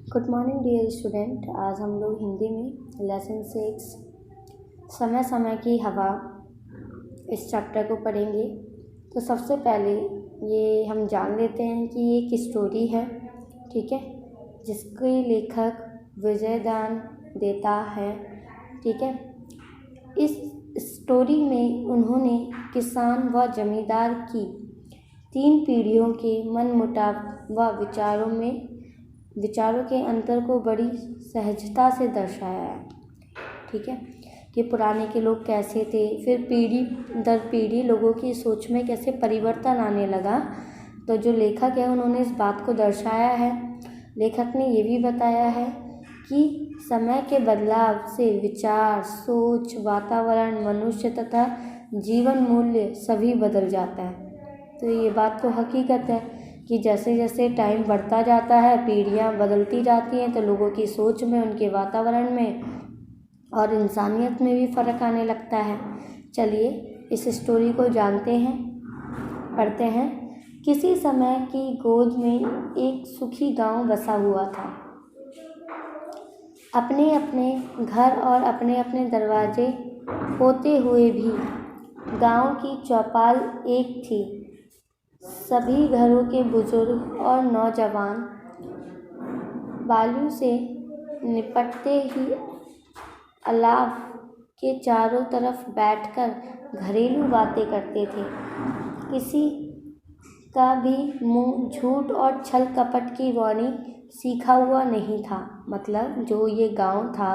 Good morning dear student. आज हम लोग हिंदी में लेसन 6 समय समय की हवा इस चैप्टर को पढ़ेंगे। तो सबसे पहले ये हम जान लेते हैं कि ये एक स्टोरी है, ठीक है, जिसके लेखक विजय दान देता है, ठीक है। इस स्टोरी में उन्होंने किसान व जमींदार की 3 पीढ़ियों के मनमुटाव व विचारों के अंतर को बड़ी सहजता से दर्शाया है, ठीक है, कि पुराने के लोग कैसे थे, फिर पीढ़ी दर पीढ़ी लोगों की सोच में कैसे परिवर्तन आने लगा। तो जो लेखक है उन्होंने इस बात को दर्शाया है। लेखक ने ये भी बताया है कि समय के बदलाव से विचार, सोच, वातावरण, मनुष्य तथा जीवन मूल्य सभी बदल जाता है। तो ये बात तो हकीकत है कि जैसे जैसे टाइम बढ़ता जाता है, पीढ़ियाँ बदलती जाती हैं, तो लोगों की सोच में, उनके वातावरण में और इंसानियत में भी फ़र्क आने लगता है। चलिए इस स्टोरी को जानते हैं, पढ़ते हैं। किसी समय की गोद में एक सुखी गांव बसा हुआ था। अपने अपने घर और अपने अपने दरवाजे होते हुए भी गांव की चौपाल एक थी। सभी घरों के बुजुर्ग और नौजवान बालू से निपटते ही अलाव के चारों तरफ बैठकर घरेलू बातें करते थे। किसी का भी मुंह झूठ और छल कपट की वाणी सीखा हुआ नहीं था। मतलब जो ये गांव था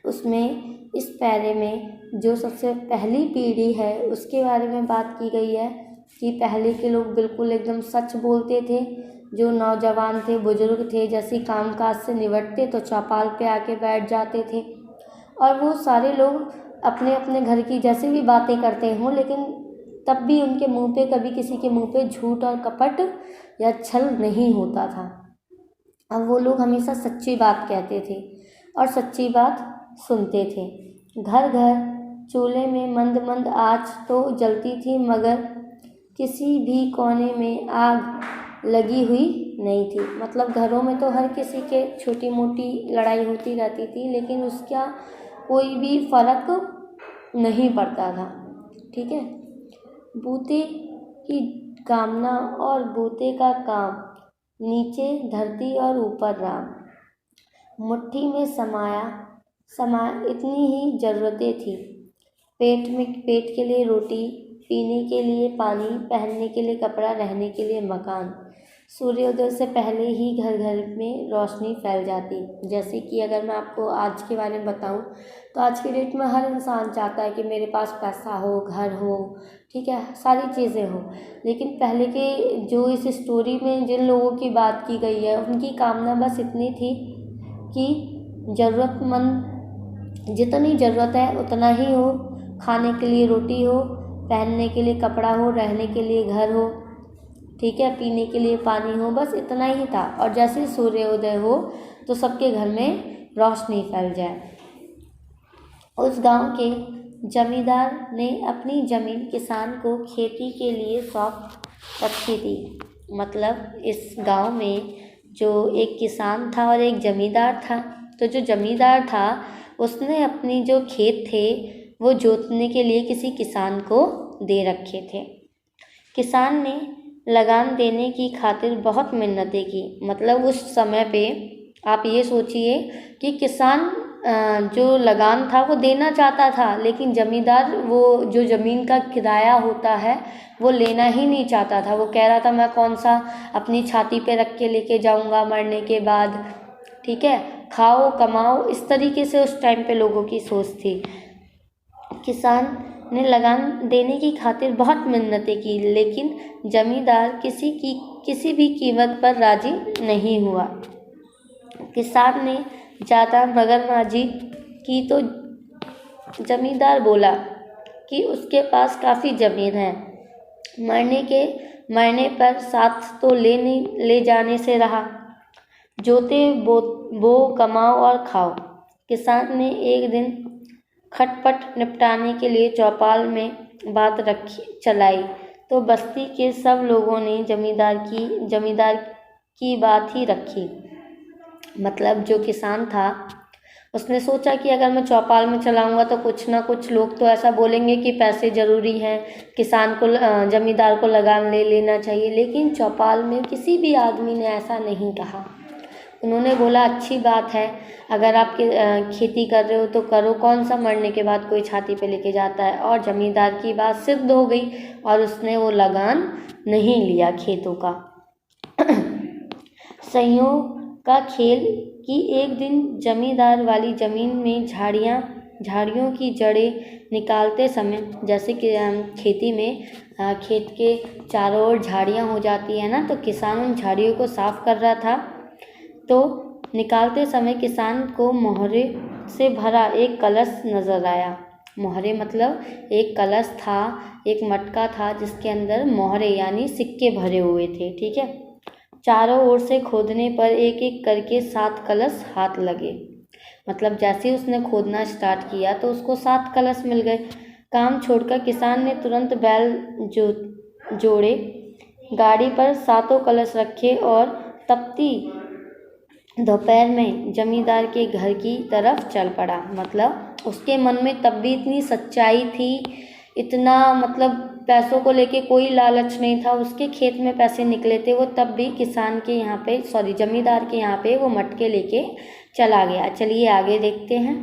उसमें इस पैरे में जो सबसे पहली पीढ़ी है उसके बारे में बात की गई है कि पहले के लोग बिल्कुल एकदम सच बोलते थे। जो नौजवान थे, बुजुर्ग थे, जैसे कामकाज से निपटते तो चौपाल पे आके बैठ जाते थे और वो सारे लोग अपने अपने घर की जैसे भी बातें करते हों, लेकिन तब भी उनके मुंह पे, कभी किसी के मुंह पे झूठ और कपट या छल नहीं होता था। अब वो लोग हमेशा सच्ची बात कहते थे और सच्ची बात सुनते थे। घर घर चूल्हे में मंद मंद आँच तो जलती थी, मगर किसी भी कोने में आग लगी हुई नहीं थी। मतलब घरों में तो हर किसी के छोटी मोटी लड़ाई होती रहती थी, लेकिन उसका कोई भी फर्क नहीं पड़ता था, ठीक है। बूते की कामना और बूते का काम, नीचे धरती और ऊपर राम, मुट्ठी में समाया इतनी ही ज़रूरतें थी। पेट के लिए रोटी, पीने के लिए पानी, पहनने के लिए कपड़ा, रहने के लिए मकान। सूर्योदय से पहले ही घर घर में रोशनी फैल जाती। जैसे कि अगर मैं आपको आज के बारे में बताऊं तो आज की डेट में हर इंसान चाहता है कि मेरे पास पैसा हो, घर हो, ठीक है, सारी चीज़ें हो। लेकिन पहले के जो इस स्टोरी में जिन लोगों की बात की गई है उनकी कामना बस इतनी थी कि ज़रूरतमंद जितनी ज़रूरत है उतना ही हो, खाने के लिए रोटी हो, पहनने के लिए कपड़ा हो, रहने के लिए घर हो, ठीक है, पीने के लिए पानी हो, बस इतना ही था। और जैसे सूर्योदय हो तो सबके घर में रोशनी फैल जाए। उस गांव के जमींदार ने अपनी ज़मीन किसान को खेती के लिए सौंप रखी थी। मतलब इस गांव में जो एक किसान था और एक जमींदार था। तो जो जमींदार था उसने अपनी जो खेत थे वो जोतने के लिए किसी किसान को दे रखे थे। किसान ने लगान देने की खातिर बहुत मिन्नतें की। मतलब उस समय पे आप ये सोचिए कि किसान जो लगान था वो देना चाहता था, लेकिन ज़मींदार वो जो ज़मीन का किराया होता है वो लेना ही नहीं चाहता था। वो कह रहा था मैं कौन सा अपनी छाती पे रख के लेके जाऊंगा मरने के बाद, ठीक है, खाओ कमाओ, इस तरीके से उस टाइम पे लोगों की सोच थी। किसान ने लगान देने की खातिर बहुत मिन्नतें की, लेकिन जमींदार किसी भी कीमत पर राजी नहीं हुआ। किसान ने ज़्यादा मगरमाजी की तो जमींदार बोला कि उसके पास काफ़ी ज़मीन है, मरने पर साथ तो ले जाने से रहा। जोते बो कमाओ और खाओ। किसान ने एक दिन खटपट निपटाने के लिए चौपाल में बात चलाई तो बस्ती के सब लोगों ने जमींदार की बात ही रखी। मतलब जो किसान था उसने सोचा कि अगर मैं चौपाल में चलाऊंगा तो कुछ ना कुछ लोग तो ऐसा बोलेंगे कि पैसे ज़रूरी हैं, किसान को ज़मींदार को लगान ले लेना चाहिए। लेकिन चौपाल में किसी भी आदमी ने ऐसा नहीं कहा। उन्होंने बोला अच्छी बात है, अगर आप खेती कर रहे हो तो करो, कौन सा मरने के बाद कोई छाती पे लेके जाता है। और ज़मींदार की बात सिद्ध हो गई और उसने वो लगान नहीं लिया खेतों का। संयोग का खेल कि एक दिन जमींदार वाली ज़मीन में झाड़ियों की जड़ें निकालते समय, जैसे कि खेती में खेत के चारों ओर झाड़ियाँ हो जाती है ना, तो किसान उन झाड़ियों को साफ कर रहा था। तो निकालते समय किसान को मोहरे से भरा एक कलश नज़र आया। मोहरे मतलब एक कलश था, एक मटका था जिसके अंदर मोहरे यानी सिक्के भरे हुए थे। ठीक है। चारों ओर से खोदने पर एक एक करके 7 कलश हाथ लगे। मतलब जैसे ही उसने खोदना स्टार्ट किया तो उसको 7 कलश मिल गए। काम छोड़कर किसान ने तुरंत बैल जोड़े, गाड़ी पर 7 कलश रखे और तपती दोपहर में जमींदार के घर की तरफ चल पड़ा। मतलब उसके मन में तब भी इतनी सच्चाई थी, इतना मतलब पैसों को लेके कोई लालच नहीं था। उसके खेत में पैसे निकले थे, वो तब भी किसान के यहाँ पे जमींदार के यहाँ पे वो मटके लेके चला गया। चलिए आगे देखते हैं।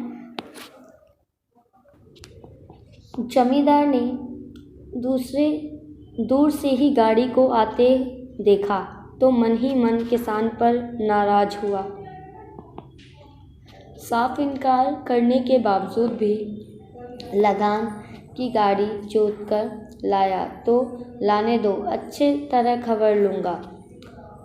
जमींदार ने दूर से ही गाड़ी को आते देखा तो मन ही मन किसान पर नाराज हुआ। साफ इनकार करने के बावजूद भी लगान की गाड़ी जोतकर लाया तो लाने दो, अच्छे तरह खबर लूँगा।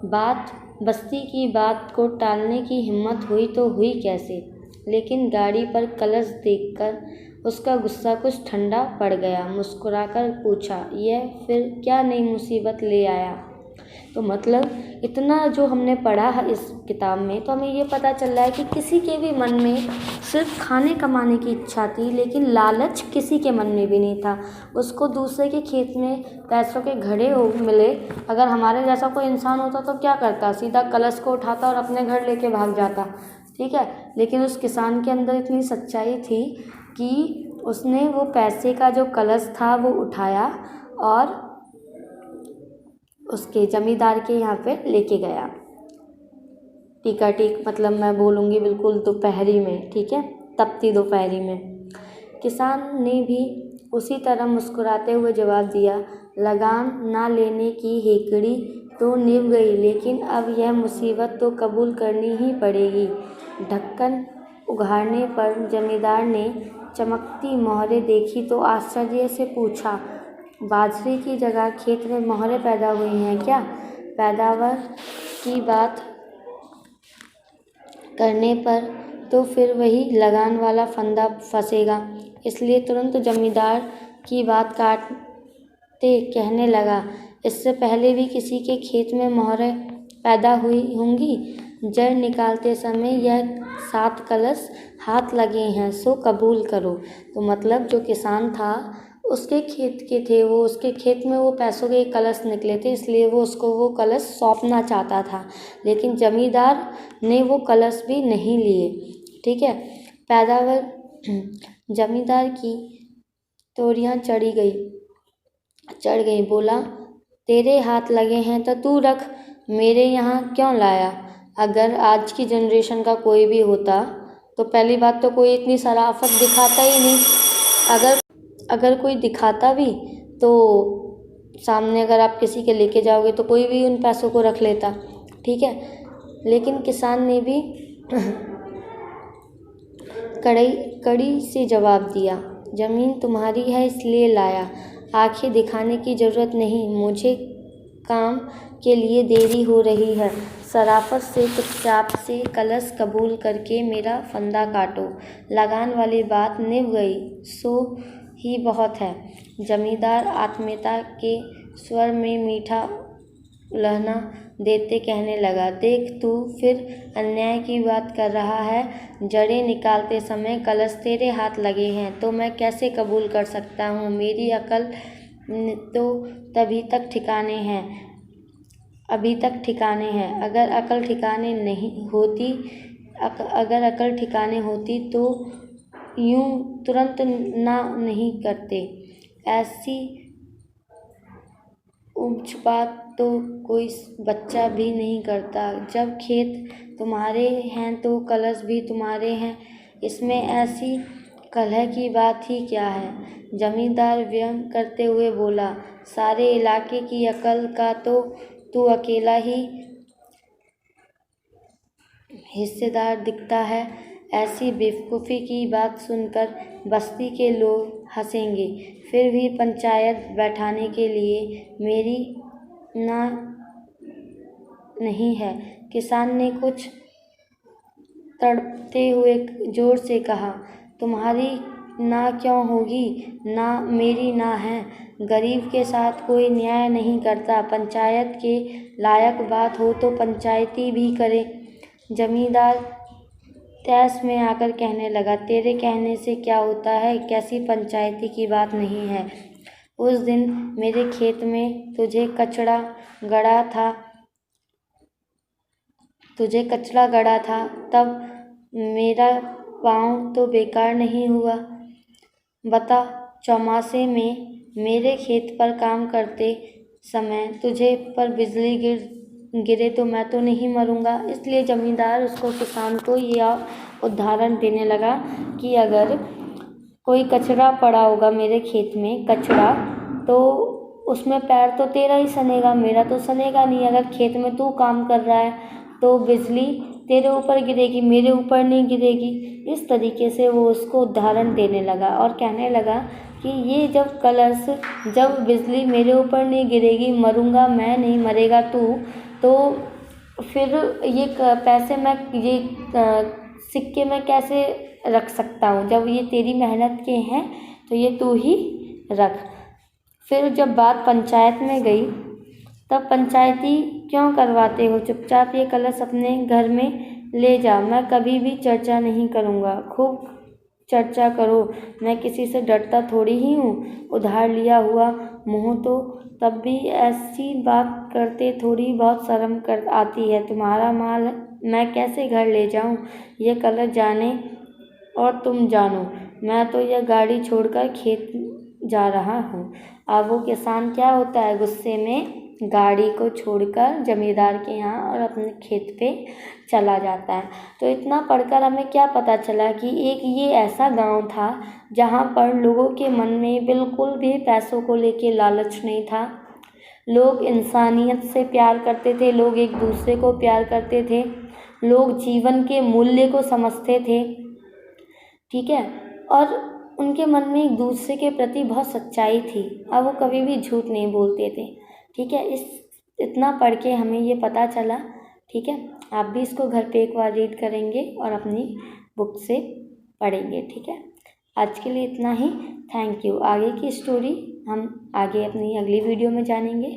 बात बस्ती की बात को टालने की हिम्मत हुई तो हुई कैसे, लेकिन गाड़ी पर कलश देखकर उसका गुस्सा कुछ ठंडा पड़ गया। मुस्कुराकर पूछा, यह फिर क्या नई मुसीबत ले आया? तो मतलब इतना जो हमने पढ़ा है इस किताब में, तो हमें ये पता चल रहा है कि किसी के भी मन में सिर्फ खाने कमाने की इच्छा थी, लेकिन लालच किसी के मन में भी नहीं था। उसको दूसरे के खेत में पैसों के घड़े मिले, अगर हमारे जैसा कोई इंसान होता तो क्या करता? सीधा कलश को उठाता और अपने घर लेके भाग जाता। ठीक है। लेकिन उस किसान के अंदर इतनी सच्चाई थी कि उसने वो पैसे का जो कलश था वो उठाया और उसके जमींदार के यहाँ पे लेके गया। टीका मतलब मैं बोलूँगी बिल्कुल दोपहरी में। ठीक है, तपती दोपहरी में। किसान ने भी उसी तरह मुस्कुराते हुए जवाब दिया, लगान ना लेने की हेकड़ी तो निभ गई, लेकिन अब यह मुसीबत तो कबूल करनी ही पड़ेगी। ढक्कन उघाड़ने पर जमींदार ने चमकती मोहरें देखी तो आश्चर्य से पूछा, बाजरे की जगह खेत में मोहरें पैदा हुई हैं क्या? पैदावार की बात करने पर तो फिर वही लगान वाला फंदा फंसेगा, इसलिए तुरंत जमींदार की बात काटते कहने लगा, इससे पहले भी किसी के खेत में मोहरें पैदा हुई होंगी। जड़ निकालते समय यह 7 कलश हाथ लगे हैं, सो कबूल करो। तो मतलब जो किसान था उसके खेत के थे, वो उसके खेत में वो पैसों के कलश निकले थे, इसलिए वो उसको वो कलश सौंपना चाहता था, लेकिन जमींदार ने वो कलश भी नहीं लिए। ठीक है। पैदावार जमींदार की तोरियां चढ़ गई। बोला, तेरे हाथ लगे हैं तो तू रख, मेरे यहाँ क्यों लाया? अगर आज की जनरेशन का कोई भी होता तो पहली बात तो कोई इतनी शराफत दिखाता ही नहीं। अगर कोई दिखाता भी तो सामने अगर आप किसी के लेके जाओगे तो कोई भी उन पैसों को रख लेता। ठीक है। लेकिन किसान ने भी कड़ी से जवाब दिया, ज़मीन तुम्हारी है इसलिए लाया, आंखें दिखाने की ज़रूरत नहीं, मुझे काम के लिए देरी हो रही है। शराफत से चुपचाप से कलश कबूल करके मेरा फंदा काटो। लगान वाली बात निभ गई सो ही बहुत है। जमींदार आत्मीयता के स्वर में मीठा उल्हाना देते कहने लगा, देख तू फिर अन्याय की बात कर रहा है। जड़ें निकालते समय कलश तेरे हाथ लगे हैं तो मैं कैसे कबूल कर सकता हूँ? मेरी अकल तो तभी तक ठिकाने हैं। अभी तक ठिकाने हैं। अगर अकल ठिकाने होती तो यूं तुरंत ना नहीं करते। ऐसी ऊंच बात तो कोई बच्चा भी नहीं करता। जब खेत तुम्हारे हैं तो कलश भी तुम्हारे हैं, इसमें ऐसी कलह की बात ही क्या है। जमींदार व्यंग करते हुए बोला, सारे इलाके की अकल का तो तू अकेला ही हिस्सेदार दिखता है। ऐसी बेवकूफ़ी की बात सुनकर बस्ती के लोग हंसेंगे, फिर भी पंचायत बैठाने के लिए मेरी ना नहीं है। किसान ने कुछ तड़पते हुए जोर से कहा, तुम्हारी ना क्यों होगी, ना मेरी ना है। गरीब के साथ कोई न्याय नहीं करता। पंचायत के लायक बात हो तो पंचायती भी करे। जमींदार तैस में आकर कहने लगा, तेरे कहने से क्या होता है, कैसी पंचायती की बात नहीं है। उस दिन मेरे खेत में तुझे कचड़ा गड़ा था, तब मेरा पाँव तो बेकार नहीं हुआ। बता, चौमासे में मेरे खेत पर काम करते समय तुझे पर बिजली गिरे तो मैं तो नहीं मरूंगा। इसलिए जमींदार उसको किसान को यह उदाहरण देने लगा कि अगर कोई कचरा पड़ा होगा मेरे खेत में, कचरा, तो उसमें पैर तो तेरा ही सनेगा, मेरा तो सनेगा नहीं। अगर खेत में तू काम कर रहा है तो बिजली तेरे ऊपर गिरेगी, मेरे ऊपर नहीं गिरेगी। इस तरीके से वो उसको उदाहरण देने लगा और कहने लगा कि ये जब बिजली मेरे ऊपर नहीं गिरेगी, मरूंगा मैं नहीं मरेगा तू, तो फिर ये पैसे मैं ये सिक्के में कैसे रख सकता हूँ। जब ये तेरी मेहनत के हैं तो ये तू ही रख। फिर जब बात पंचायत में गई तब पंचायती क्यों करवाते हो, चुपचाप ये कलश अपने घर में ले जा। मैं कभी भी चर्चा नहीं करूँगा। खूब चर्चा करो, मैं किसी से डरता थोड़ी ही हूँ। उधार लिया हुआ मुँह तो तब भी ऐसी बात करते थोड़ी बहुत शर्म कर आती है। तुम्हारा माल मैं कैसे घर ले जाऊँ, ये कलश जाने और तुम जानो। मैं तो यह गाड़ी छोड़कर खेत जा रहा हूँ। अब वो किसान क्या होता है, गुस्से में गाड़ी को छोड़कर जमींदार के यहाँ और अपने खेत पे चला जाता है। तो इतना पढ़कर हमें क्या पता चला कि एक ये ऐसा गांव था जहाँ पर लोगों के मन में बिल्कुल भी पैसों को लेके लालच नहीं था। लोग इंसानियत से प्यार करते थे, लोग एक दूसरे को प्यार करते थे, लोग जीवन के मूल्य को समझते थे, ठीक है, और उनके मन में एक दूसरे के प्रति बहुत सच्चाई थी और वो कभी भी झूठ नहीं बोलते थे, ठीक है। इतना पढ़ के हमें ये पता चला, ठीक है। आप भी इसको घर पे एक बार रीड करेंगे और अपनी बुक से पढ़ेंगे, ठीक है। आज के लिए इतना ही। Thank you. आगे की स्टोरी हम आगे अपनी अगली वीडियो में जानेंगे।